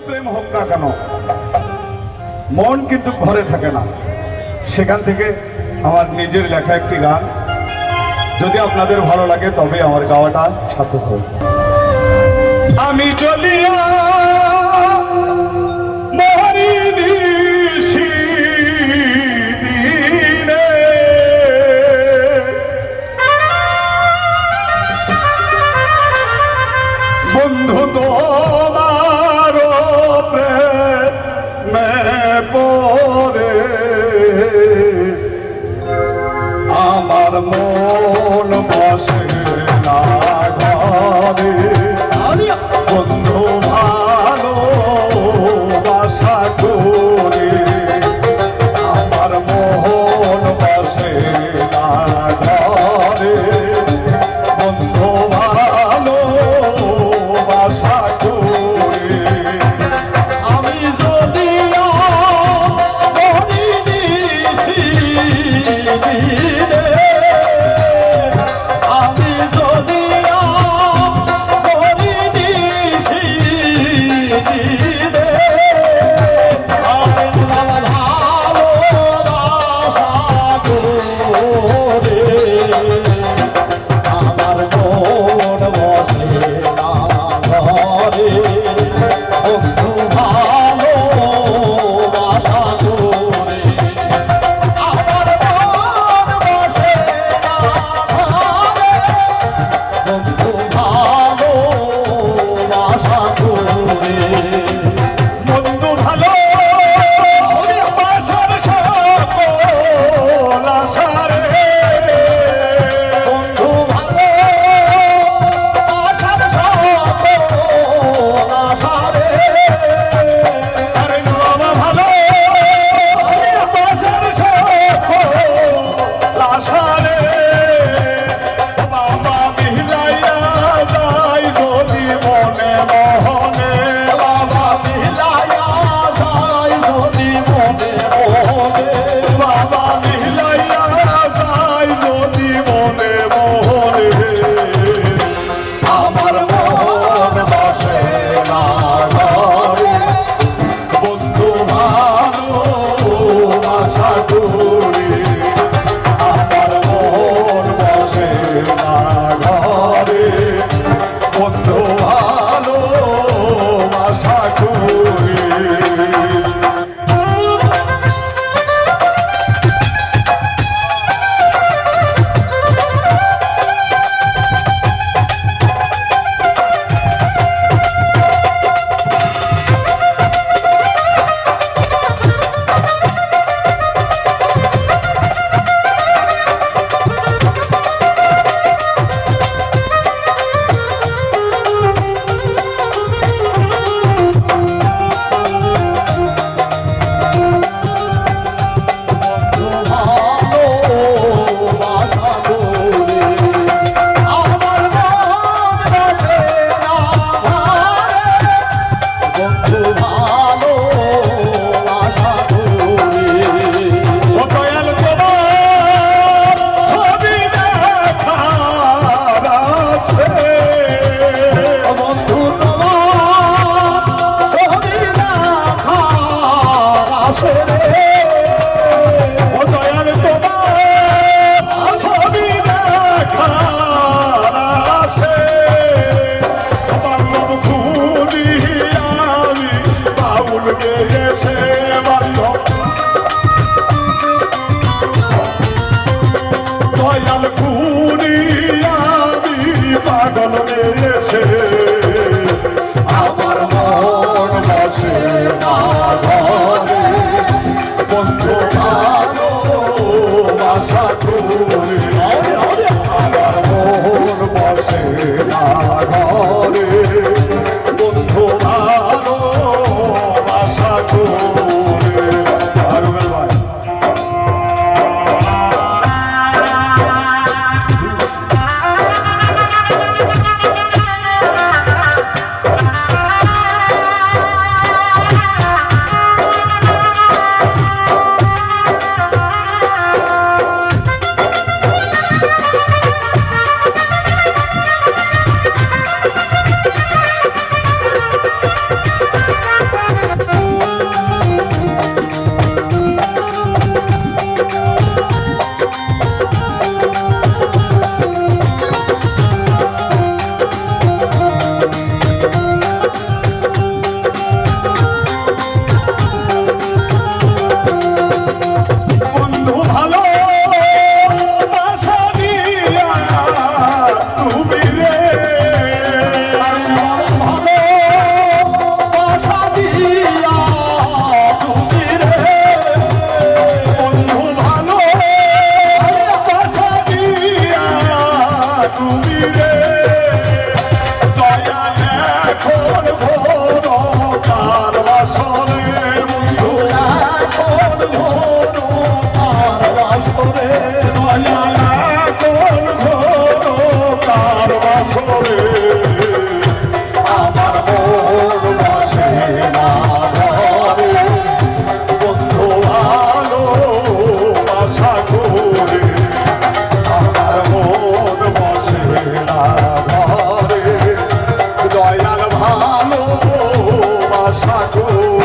প্রেম হোক না কেন, মন কিন্তু ঘরে থাকে না। সেখান থেকে আমার নিজের লেখা একটি গান, যদি আপনাদের ভালো লাগে তবে আমার গাওয়াটা সার্থক হবে। আমি চলিয়া মরিনি দিনে, বন্ধু তোমার প্রেমে পড়ে আমার মন বসে না ঘরে। বন্ধু ভালো বাসা করে আমার মন বসে না ঘরে। বন্ধু ভালো বাসা করে আমি যদি আমি যদি আমার মন বসে না ঘরে। বন্ধু ভালো বাসা করে আমার মন বসে না ঘরে। বন্ধু ভালো বাসা করে বন্ধু ভালো বাসার সকল আশারে। বন্ধু ভালো বাসার সকল আশারে। আরে বাবা ভালো বাসার সকল আশারে। বাবা মিলাইয়া যায় যদি মনে মোহনে। বাবা মিলাইয়া যায় যদি মনে মনে। বাবা মিলাইয়া যায় যদি মনে মোহনে। আমার মন বসে না ঘরে। বন্ধু ভালো বাসা করে আমার মন বসে না ঘরে। বন্ধু ভালো বাসা করে ভালো বাসা করে আমার মন বসে না ঘরে। বন্ধু ভালো বাসা করে ও দয়াল তোমার ছবি দেখার আছে। বন্ধু তোমার ছবি দেখার আসে রে। ও দয়াল তোমার ছবি দেখার আছে। বান্ধব খুলি আমি বাউল গেছে বান্ধব। দয়াল খুলি আমি পাগল গেছে। আমার মন বসে না ঘরে। আশা করে।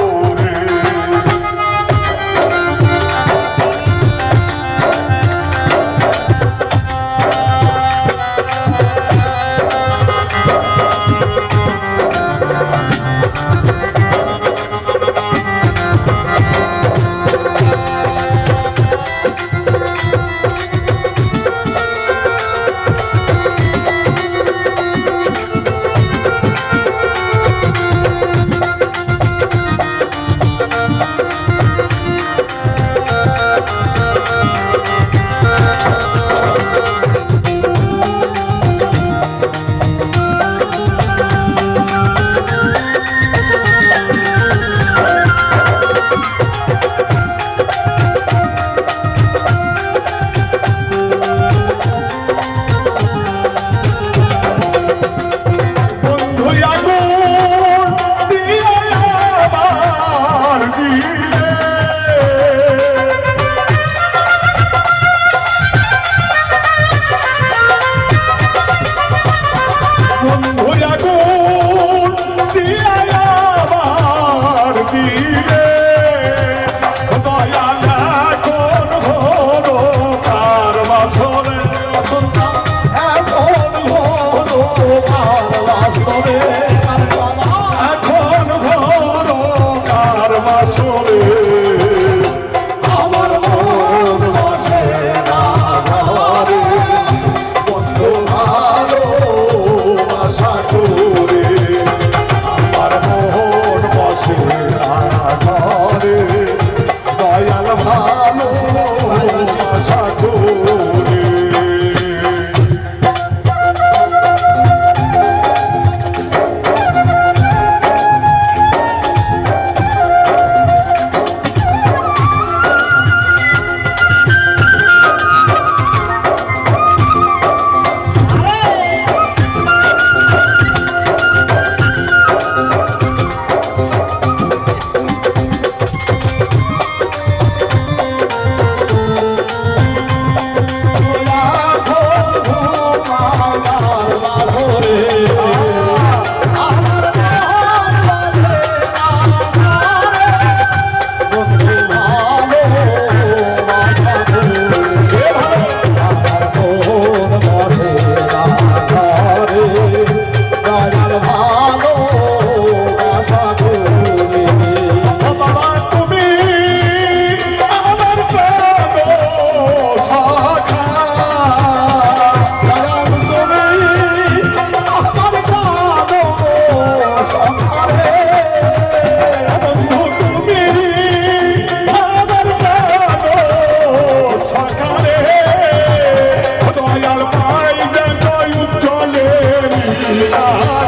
Yeah.